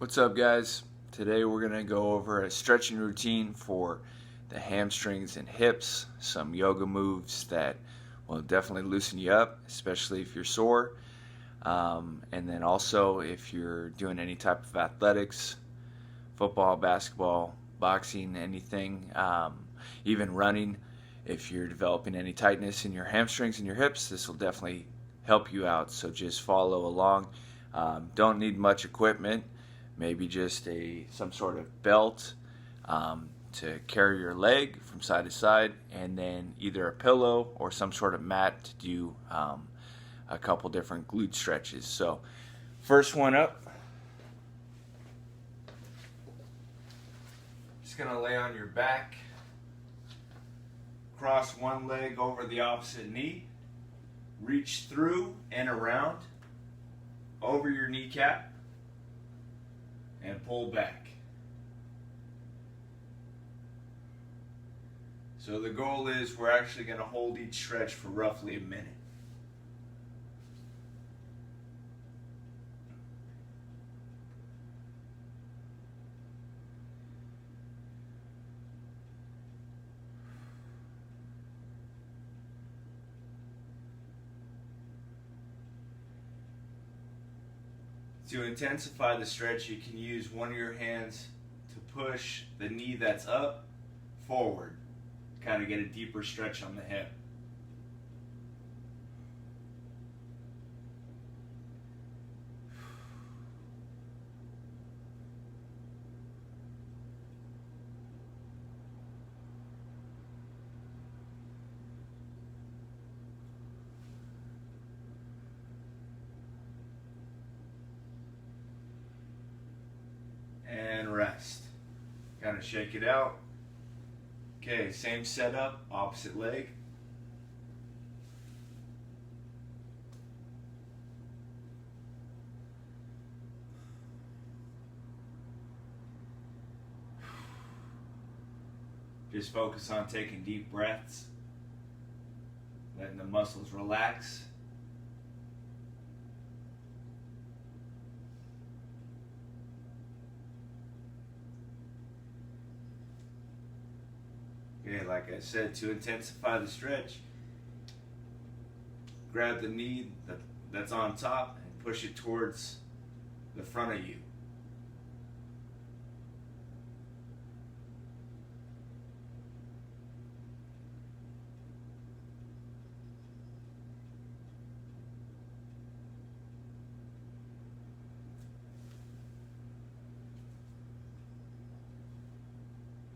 What's up, guys? Today we're going to go over a stretching routine for the hamstrings and hips, some yoga moves that will definitely loosen you up, especially if you're sore, and then also if you're doing any type of athletics, football, basketball, boxing, anything, even running. If you're developing any tightness in your hamstrings and your hips, this will definitely help you out, so just follow along. Don't need much equipment. Maybe just some sort of belt to carry your leg from side to side, and then either a pillow or some sort of mat to do a couple different glute stretches. So first one up, just gonna lay on your back, cross one leg over the opposite knee, reach through and around over your kneecap, and pull back. So the goal is we're actually going to hold each stretch for roughly a minute. To intensify the stretch, you can use one of your hands to push the knee that's up forward, kind of get a deeper stretch on the hip. And rest. Kind of shake it out. Okay, same setup, opposite leg. Just focus on taking deep breaths, letting the muscles relax. Okay, like I said, to intensify the stretch, grab the knee that's on top and push it towards the front of you.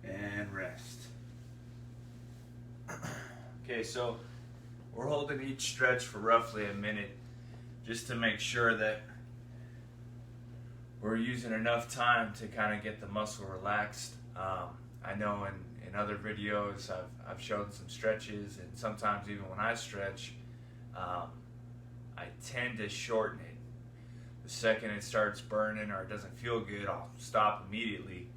And rest. Okay, so we're holding each stretch for roughly a minute just to make sure that we're using enough time to kind of get the muscle relaxed. I know in other videos I've shown some stretches, and sometimes even when I stretch, I tend to shorten it. The second it starts burning or it doesn't feel good, I'll stop immediately.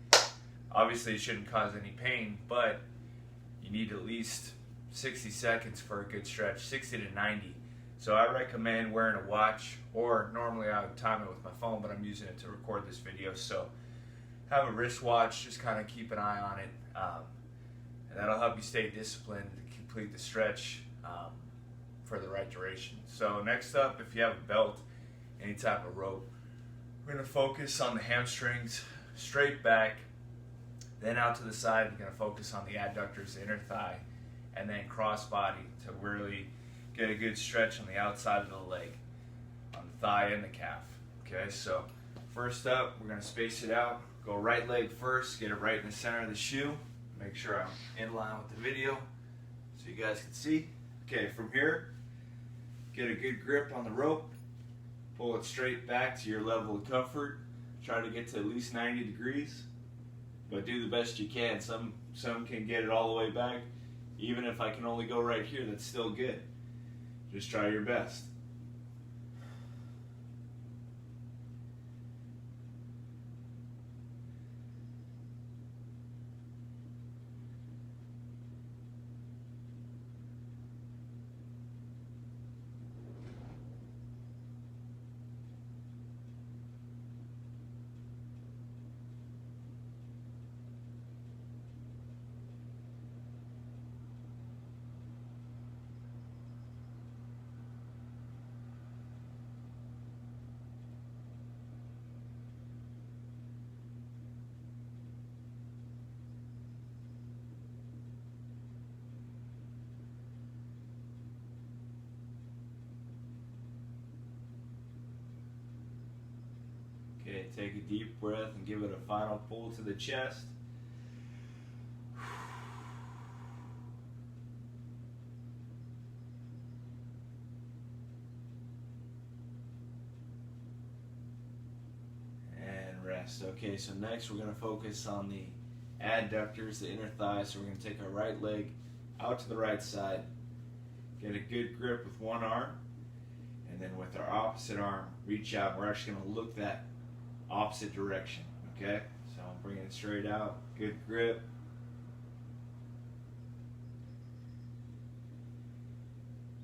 Obviously it shouldn't cause any pain, but you need at least 60 seconds for a good stretch, 60 to 90. So I recommend wearing a watch, or normally I would time it with my phone, but I'm using it to record this video. So have a wristwatch, just kind of keep an eye on it, and that'll help you stay disciplined to complete the stretch for the right duration. So next up, if you have a belt, any type of rope, we're going to focus on the hamstrings, straight back, then out to the side. You're going to focus on the adductors, the inner thigh, and then cross body to really get a good stretch on the outside of the leg, on the thigh and the calf. Okay, so first up, we're going to space it out. Go right leg first, get it right in the center of the shoe. Make sure I'm in line with the video so you guys can see. Okay, from here, get a good grip on the rope. Pull it straight back to your level of comfort. Try to get to at least 90 degrees, but do the best you can. Some can get it all the way back. Even if I can only go right here, that's still good. Just try your best. Okay, take a deep breath and give it a final pull to the chest. And rest. Okay, so next we're going to focus on the adductors, the inner thighs. So we're going to take our right leg out to the right side, get a good grip with one arm, and then with our opposite arm, reach out. We're actually going to look that opposite direction, okay? So I'm bringing it straight out, good grip.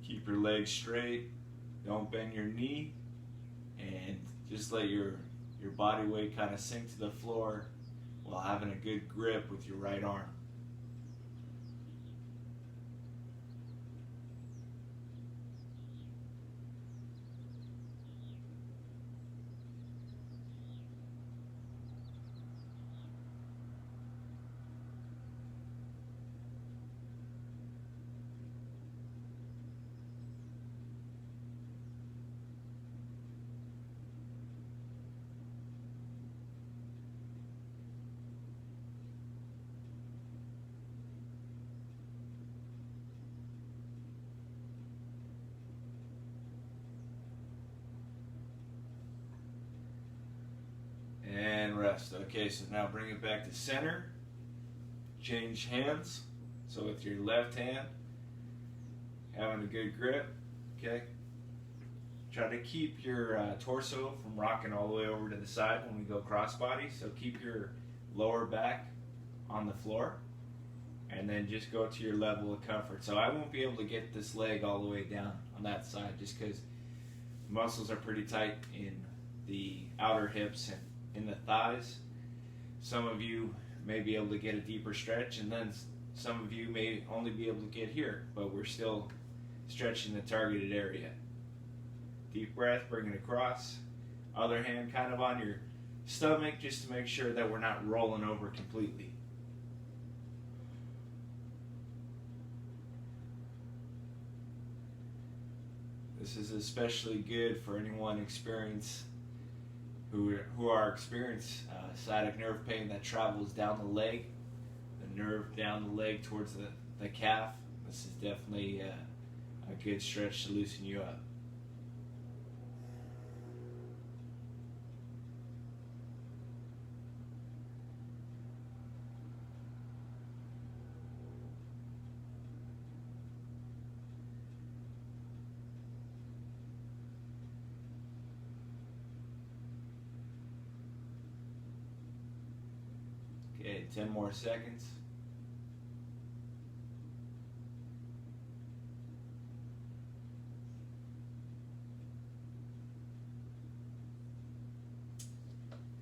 Keep your legs straight, don't bend your knee, and just let your body weight kind of sink to the floor while having a good grip with your right arm. And rest. Okay, so now bring it back to center. Change hands. So with your left hand, having a good grip, okay? Try to keep your torso from rocking all the way over to the side when we go crossbody. So keep your lower back on the floor, and then just go to your level of comfort. So I won't be able to get this leg all the way down on that side just because muscles are pretty tight in the outer hips and in the thighs. Some of you may be able to get a deeper stretch, and then some of you may only be able to get here, but we're still stretching the targeted area. Deep breath, bring it across. Other hand kind of on your stomach just to make sure that we're not rolling over completely. This is especially good for anyone who are experienced sciatic nerve pain that travels down the leg, the nerve down the leg towards the calf. This is definitely a good stretch to loosen you up. Okay, 10 more seconds.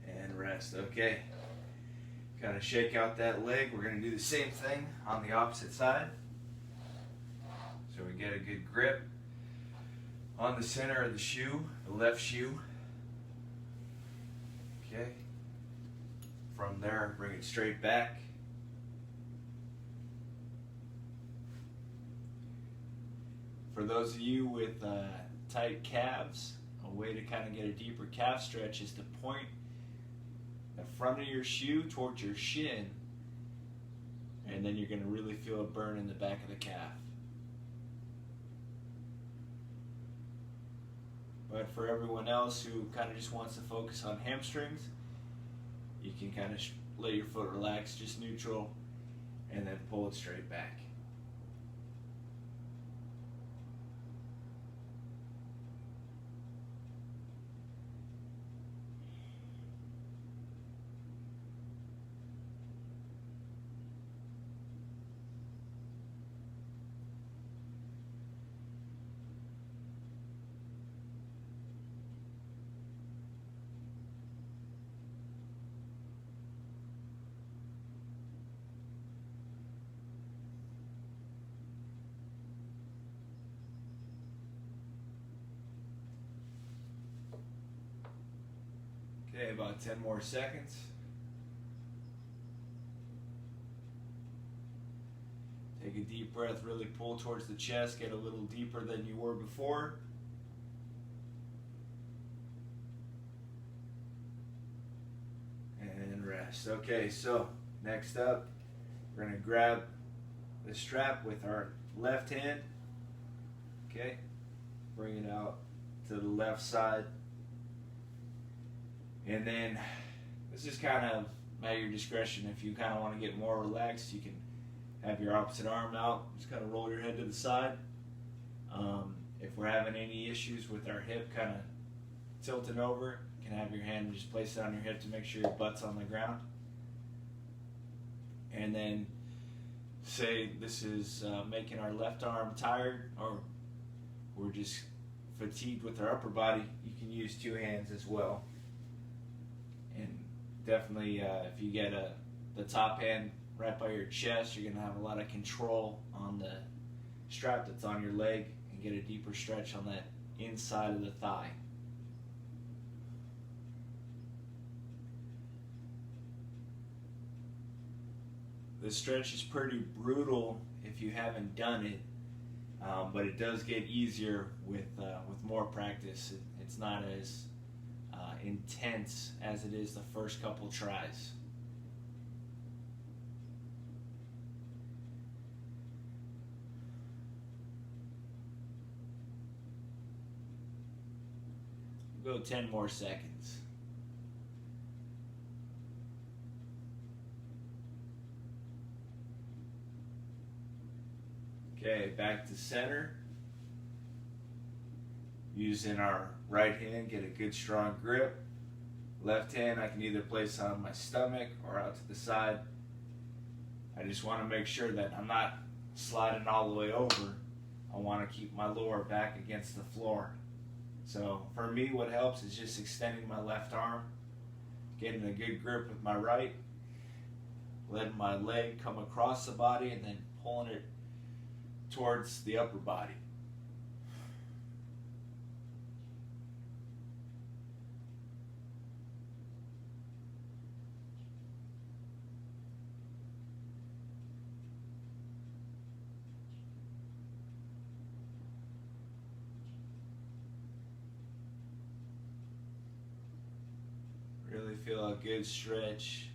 And rest. Okay. Kind of shake out that leg. We're going to do the same thing on the opposite side. So we get a good grip on the center of the shoe, the left shoe. Okay. From there, bring it straight back. For those of you with tight calves, a way to kind of get a deeper calf stretch is to point the front of your shoe towards your shin, and then you're going to really feel a burn in the back of the calf. But for everyone else who kind of just wants to focus on hamstrings, you can kind of let your foot relax, just neutral, and then pull it straight back. Okay, about 10 more seconds. Take a deep breath, really pull towards the chest, get a little deeper than you were before. rest. Okay, so next up, we're going to grab the strap with our left hand. Okay, bring it out to the left side. And then this is kind of at your discretion. If you kind of want to get more relaxed, you can have your opposite arm out. Just kind of roll your head to the side. If we're having any issues with our hip kind of tilting over, you can have your hand and just place it on your hip to make sure your butt's on the ground. And then say this is making our left arm tired, or we're just fatigued with our upper body, you can use two hands as well. And definitely if you get the top hand right by your chest, you're going to have a lot of control on the strap that's on your leg and get a deeper stretch on that inside of the thigh. This stretch is pretty brutal if you haven't done it, but it does get easier with more practice. It's not as intense as it is the first couple tries. Go 10 more seconds. Okay, back to center. Using our right hand, get a good strong grip. Left hand I can either place on my stomach or out to the side. I just want to make sure that I'm not sliding all the way over. I want to keep my lower back against the floor. So for me, what helps is just extending my left arm, getting a good grip with my right, letting my leg come across the body, and then pulling it towards the upper body. Really feel a good stretch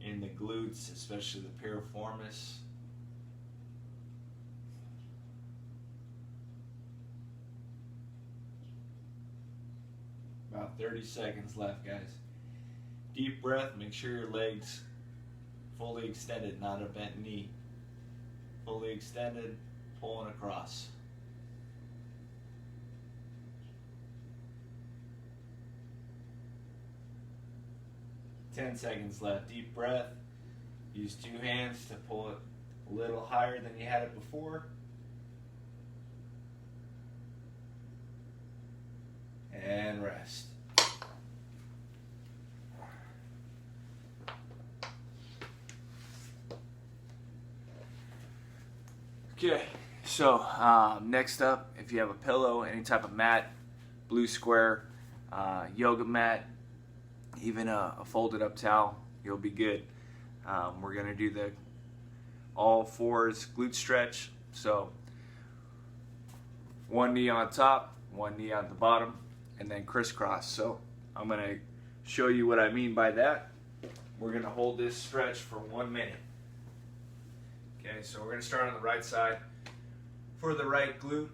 in the glutes, especially the piriformis. About 30 seconds left, guys. Deep breath, make sure your legs fully extended, not a bent knee. Fully extended, pulling across. Ten seconds left. Deep breath. Use two hands to pull it a little higher than you had it before. And rest. Okay, so next up, if you have a pillow, any type of mat, blue square, yoga mat, even a folded up towel, you'll be good. We're going to do the all fours glute stretch. So one knee on top, one knee on the bottom, and then crisscross. So I'm going to show you what I mean by that. We're going to hold this stretch for 1 minute. Okay, so we're going to start on the right side. For the right glute,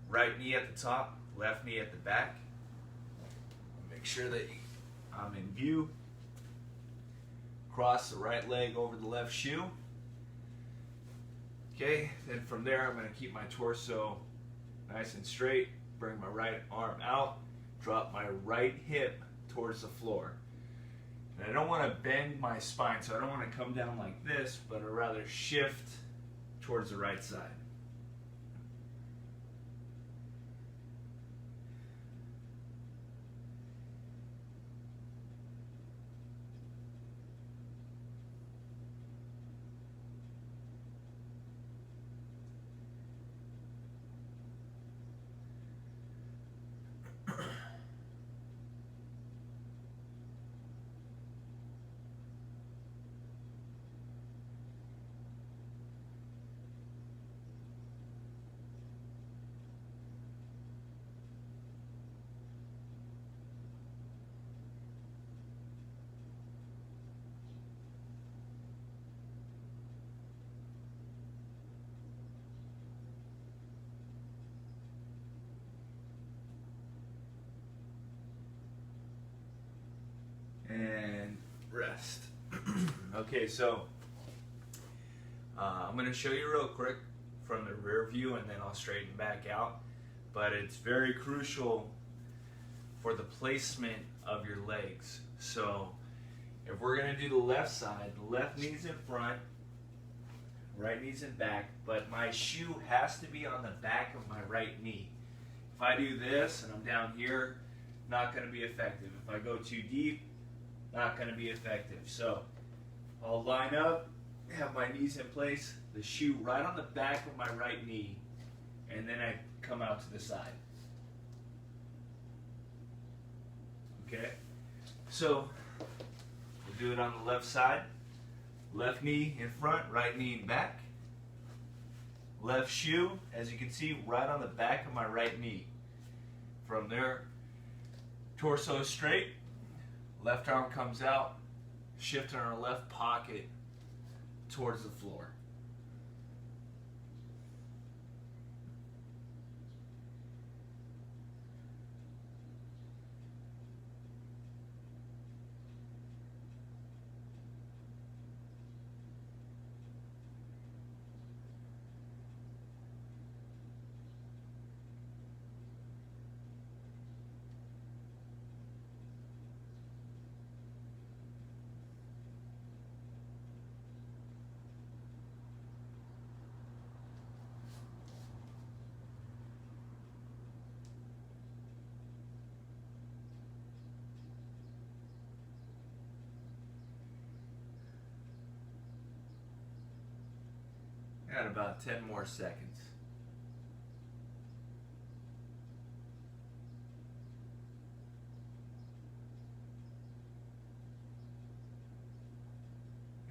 right knee at the top, left knee at the back. Make sure that I'm in view. Cross the right leg over the left shoe. Okay, then from there I'm going to keep my torso nice and straight. Bring my right arm out. Drop my right hip towards the floor. And I don't want to bend my spine, so I don't want to come down like this, but I'd rather shift towards the right side. and rest. Okay, so I'm going to show you real quick from the rear view, and then I'll straighten back out. But it's very crucial for the placement of your legs. So if we're going to do the left side, the left knee's in front, right knee's in back, but my shoe has to be on the back of my right knee. If I do this and I'm down here, not going to be effective. If I go too deep, not going to be effective. So I'll line up, have my knees in place, the shoe right on the back of my right knee, and then I come out to the side. Okay? So we'll do it on the left side. Left knee in front, right knee in back. Left shoe, as you can see, right on the back of my right knee. From there, torso straight, left arm comes out, shifting our left pocket towards the floor. Got about 10 more seconds.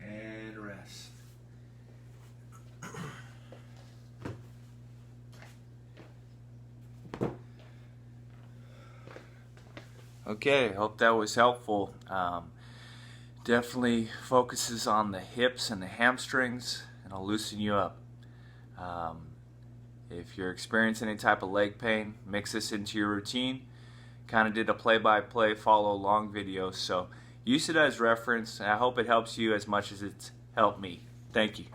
And rest. Okay, hope that was helpful. Definitely focuses on the hips and the hamstrings, and I'll loosen you up. If you're experiencing any type of leg pain, mix this into your routine. Kind of did a play-by-play follow along video, so use it as reference, and I hope it helps you as much as it's helped me. Thank you.